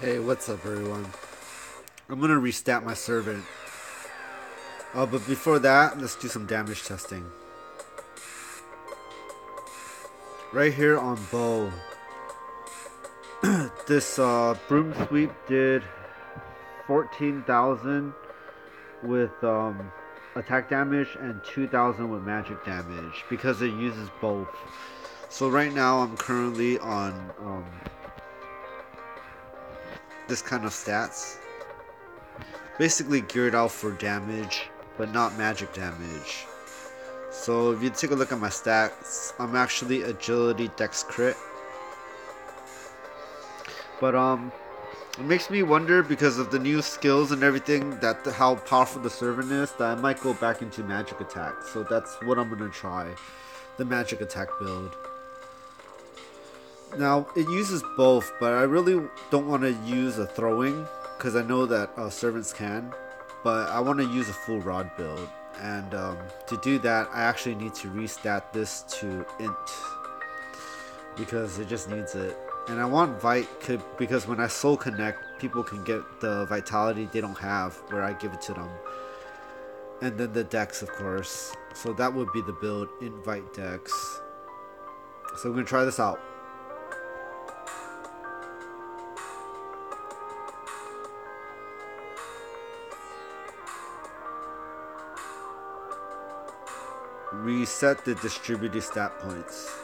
Hey, what's up, everyone? I'm gonna restat my servant. But before that, let's do some damage testing. Right here on bow, this broom sweep did 14,000 with attack damage and 2,000 with magic damage because it uses both. So right now I'm currently on this kind of stats, basically geared out for damage, but not magic damage. So if you take a look at my stats, I'm actually agility dex crit. But it makes me wonder because of the new skills and everything that how powerful the servant is that I might go back into magic attack. So that's what I'm gonna try, the magic attack build. Now it uses both, but I really don't want to use a throwing because I know that servants can. But I want to use a full rod build, and to do that, I actually need to restat this to int because it just needs it. And I want Vite because when I soul connect, people can get the vitality they don't have where I give it to them. And then the dex, of course. So that would be the build, invite dex. So I'm gonna try this out. Reset the distributed stat points.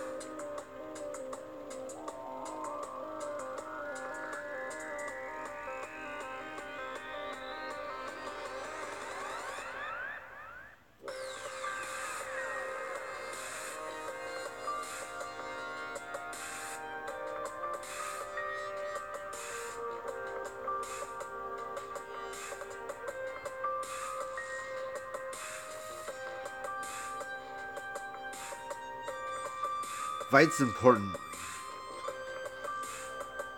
Vite's important.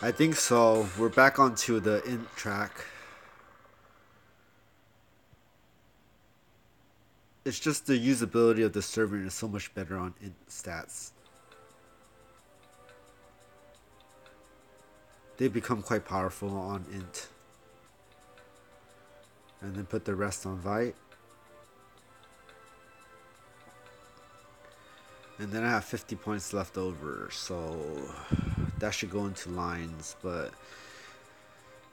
I think so. We're back onto the int track. It's just the usability of the servant is so much better on int stats. They become quite powerful on int. And then put the rest on Vite. And then I have 50 points left over, so that should go into lines, but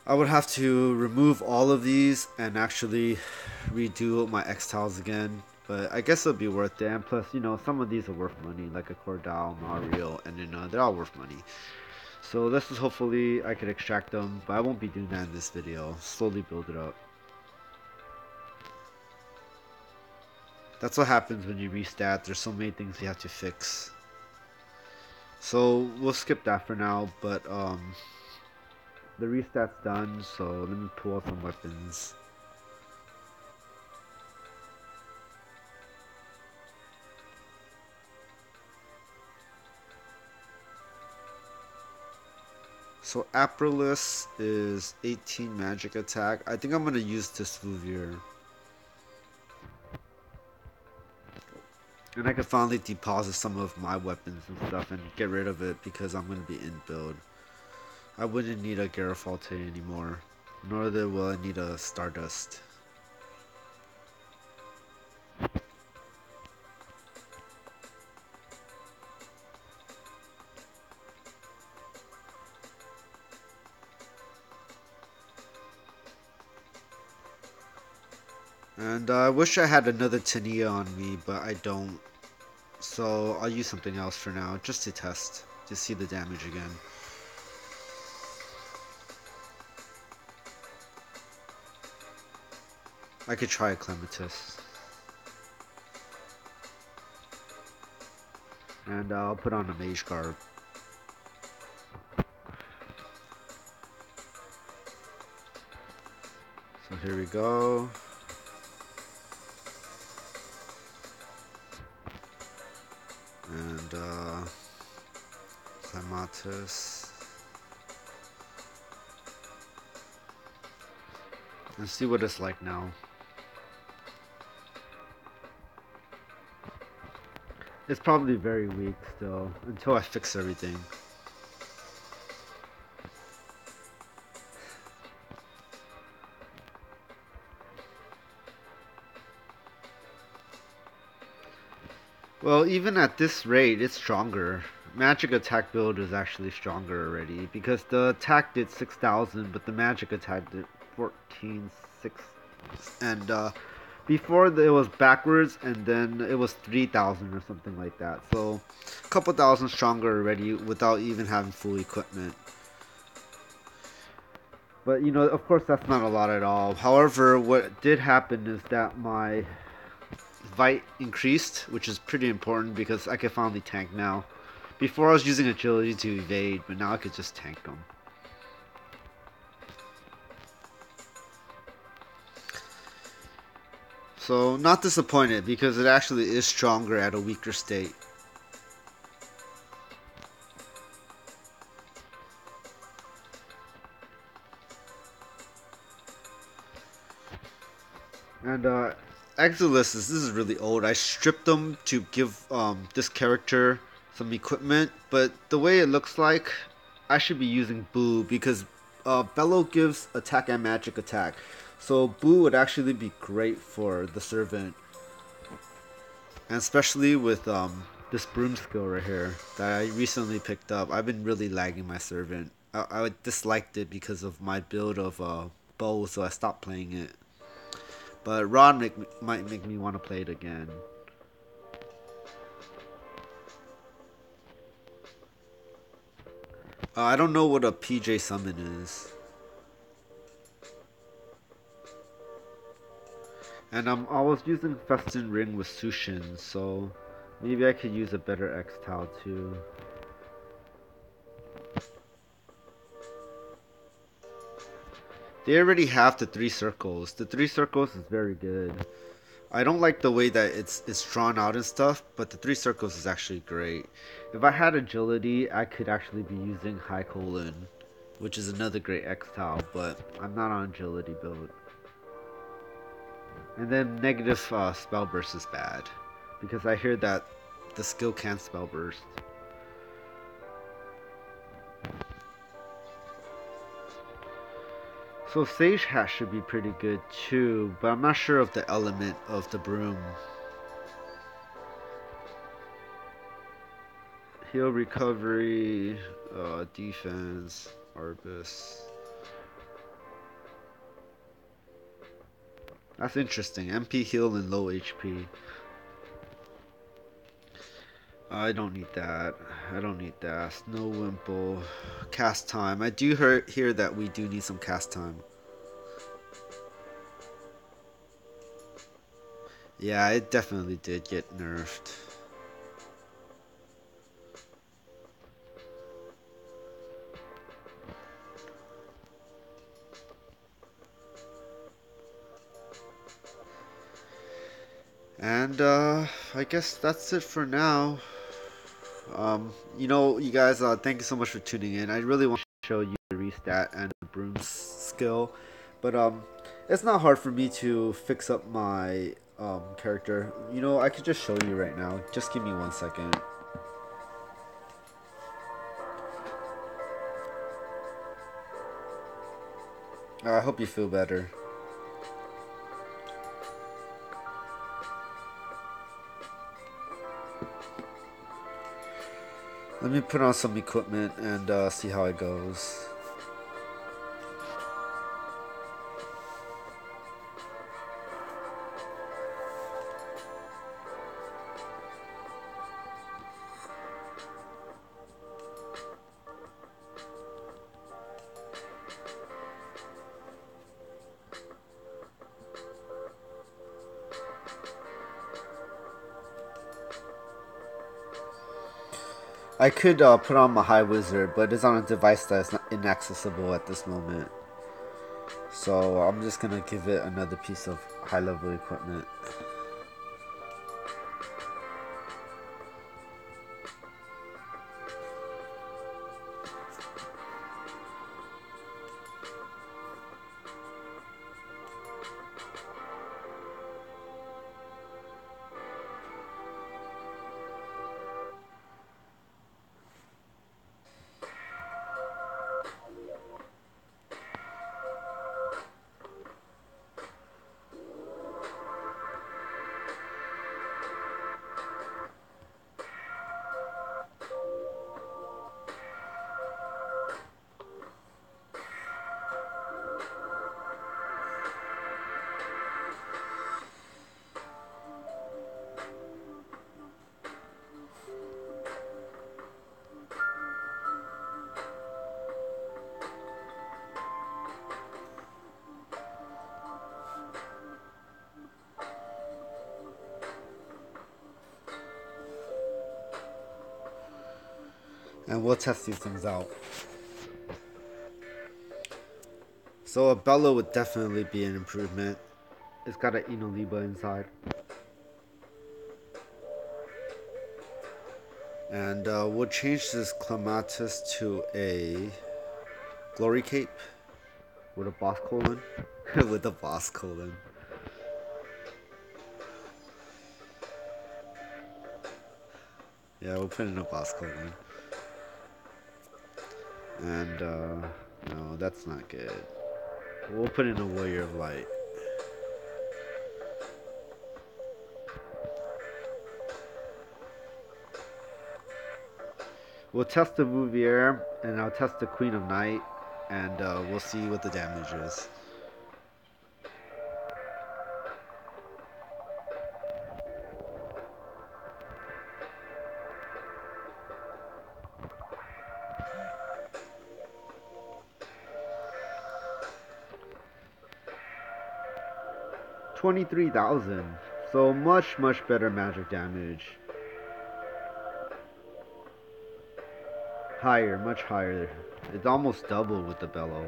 I would have to remove all of these and actually redo my X tiles again. But I guess it'll be worth it. And plus, you know, some of these are worth money, like a Cordell, Mario, and then they're all worth money. So this is hopefully I could extract them, but I won't be doing that in this video. Slowly build it up. That's what happens when you restat. There's so many things you have to fix. So we'll skip that for now, but the restat's done, so let me pull out some weapons. So Aprilis is 18 magic attack. I think I'm gonna use this Fluvier. And I can finally deposit some of my weapons and stuff and get rid of it because I'm gonna be in build. I wouldn't need a Garafalte anymore, nor will I need a Stardust. And I wish I had another Tania on me, but I don't. So I'll use something else for now, just to test, to see the damage again. I could try a Clematis. And I'll put on a Mage Garb. So here we go. And Clematis. And see what it's like now. It's probably very weak still, until I fix everything. Well, even at this rate, it's stronger. Magic attack build is actually stronger already because the attack did 6,000, but the magic attack did 14,600. And before it was backwards, and then it was 3,000 or something like that. So a couple thousand stronger already without even having full equipment. But you know, of course, that's not a lot at all. However, what did happen is that my Vite increased, which is pretty important because I can finally tank now. Before I was using agility to evade, but now I could just tank them. So not disappointed because it actually is stronger at a weaker state. And Exilus this is really old. I stripped them to give this character some equipment, but the way it looks like, I should be using Boo because Bellow gives attack and magic attack. So Boo would actually be great for the servant. And especially with this broom skill right here that I recently picked up. I've been really lagging my servant. I disliked it because of my build of bow, so I stopped playing it. But Rod might make me want to play it again. I don't know what a PJ summon is. And I was using Festin Ring with Sushin, so maybe I could use a better X-Tau too. They already have the 3 circles. The 3 circles is very good. I don't like the way that it's drawn out and stuff, but the 3 circles is actually great. If I had agility, I could actually be using High Colon, which is another great X-Tau, but I'm not on agility build. And then negative spell burst is bad, because I hear that the skill can spell burst. So Sage Hat should be pretty good too, but I'm not sure of the element of the broom. Heal recovery, defense, Arbus. That's interesting. MP heal and low HP. I don't need that. I don't need that. Snow Wimple. Cast time. I do hear that we do need some cast time. Yeah, it definitely did get nerfed. And I guess that's it for now. You know, you guys, thank you so much for tuning in. I really want to show you the restat and the broom skill, but it's not hard for me to fix up my character. You know, I could just show you right now. Just give me 1 second. I hope you feel better. Let me put on some equipment and see how it goes. I could put on my High Wizard, but it's on a device that's not inaccessible at this moment. So I'm just gonna give it another piece of high level equipment. and we'll test these things out. So a bellow would definitely be an improvement. It's got an Inoliba inside. And we'll change this Clematis to a Glory Cape with a boss colon. With a boss colon. Yeah, we'll put in a boss colon. And no, that's not good. We'll put in a Warrior of Light. We'll test the Bouvier, and I'll test the Queen of Night, and we'll see what the damage is. $23,000, so much better magic damage. Higher, much higher. It's almost double with the bellow.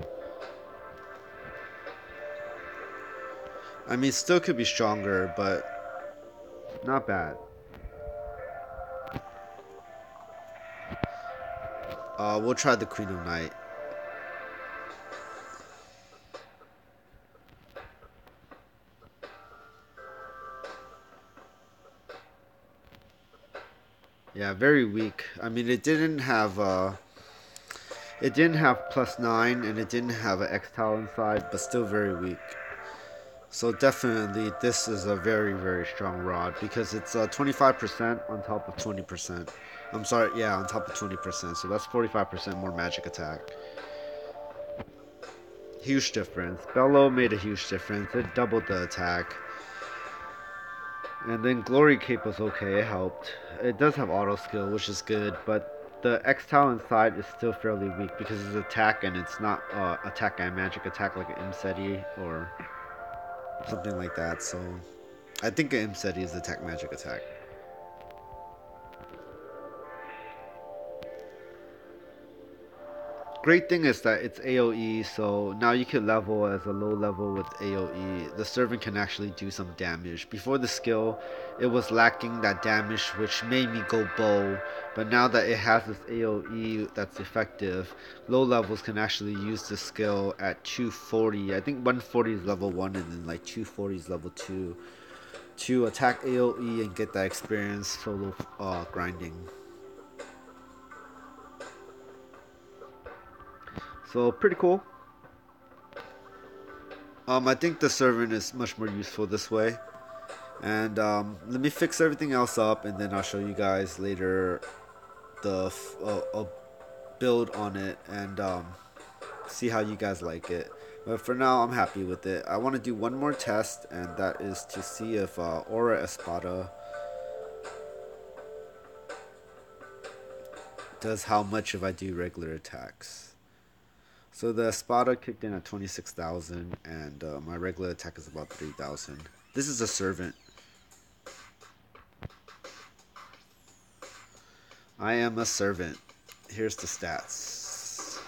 I mean, still could be stronger, but not bad. We'll try the Queen of Night. Yeah, very weak. I mean, it didn't have +9, and it didn't have an X-Tile inside, but still very weak. So definitely, this is a very strong rod because it's 25% on top of 20%. I'm sorry, yeah, on top of 20%. So that's 45% more magic attack. Huge difference. Bellow made a huge difference. It doubled the attack. And then Glory Cape was okay, it helped. It does have auto skill, which is good, but the X-Tile inside is still fairly weak because it's attack and it's not attack and magic attack like an Imseti or something like that. So I think an Imseti is attack magic attack. Great thing is that it's AoE, so now you can level as a low level with AoE. The servant can actually do some damage. Before the skill, it was lacking that damage, which made me go bow. But now that it has this AoE that's effective, low levels can actually use the skill at 240. I think 140 is level 1 and then like 240 is level 2. To attack AoE and get that experience solo grinding. So pretty cool. I think the servant is much more useful this way. And let me fix everything else up, and then I'll show you guys later the build on it and see how you guys like it. But for now, I'm happy with it. I want to do one more test, and that is to see if Aura Espada does how much if I do regular attacks. So the Espada kicked in at 26,000, and my regular attack is about 3,000. This is a servant. I am a servant. Here's the stats.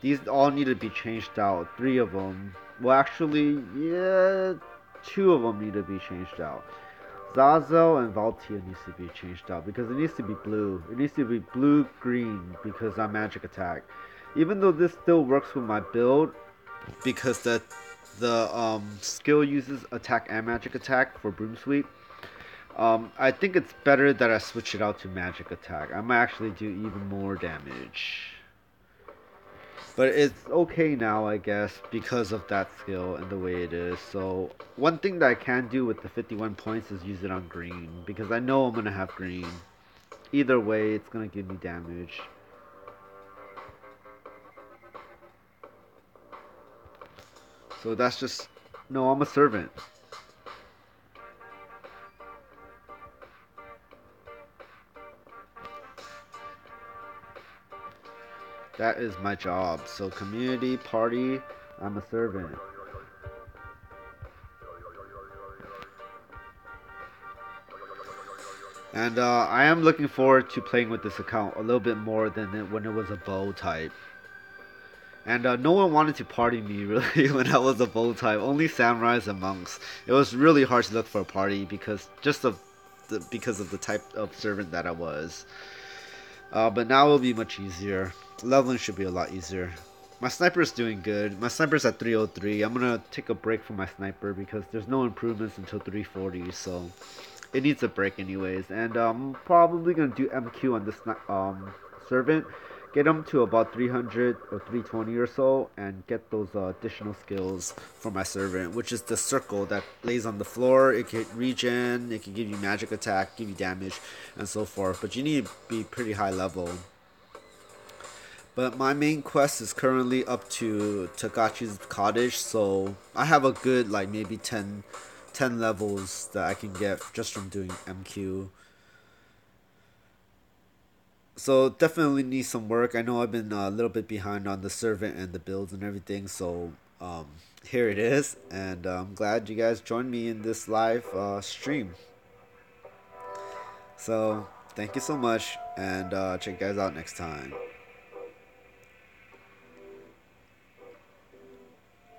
These all need to be changed out. 3 of them. Well, actually, yeah, 2 of them need to be changed out. Zazel and Valtia needs to be changed out because it needs to be blue. It needs to be blue-green because I'm magic attack. Even though this still works with my build, because the skill uses attack and magic attack for broom sweep. I think it's better that I switch it out to magic attack. I might actually do even more damage. But it's okay now, I guess, because of that skill and the way it is. So one thing that I can do with the 51 points is use it on green, because I know I'm going to have green. Either way, it's going to give me damage. So that's just... No, I'm a servant. That is my job. So community, party, I'm a servant. And I am looking forward to playing with this account a little bit more than when it was a bow type. And no one wanted to party me really when I was a bow type. Only samurais and monks. It was really hard to look for a party because because of the type of servant that I was. But now it'll be much easier. Leveling should be a lot easier. My sniper is doing good. My sniper's at 303. I'm gonna take a break from my sniper because there's no improvements until 340, so it needs a break anyways. And I'm probably gonna do MQ on this servant, get him to about 300 or 320 or so, and get those additional skills for my servant, which is the circle that lays on the floor. It can regen, it can give you magic attack, give you damage, and so forth. But you need to be pretty high level. But my main quest is currently up to Takachi's cottage, so I have a good like maybe 10 levels that I can get just from doing MQ. So definitely need some work. I know I've been a little bit behind on the servant and the builds and everything, so here it is, and I'm glad you guys joined me in this live stream. So thank you so much, and check you guys out next time.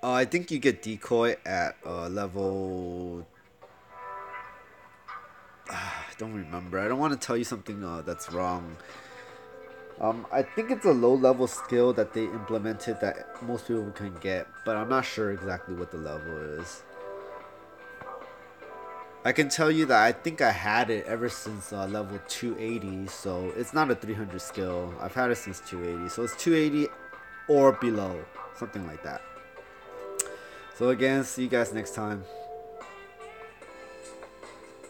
I think you get decoy at level. I don't remember. I don't want to tell you something that's wrong. I think it's a low level skill that they implemented that most people can get, but I'm not sure exactly what the level is. I can tell you that I think I had it ever since level 280, so it's not a 300 skill. I've had it since 280, so it's 280 or below, something like that. So again, see you guys next time.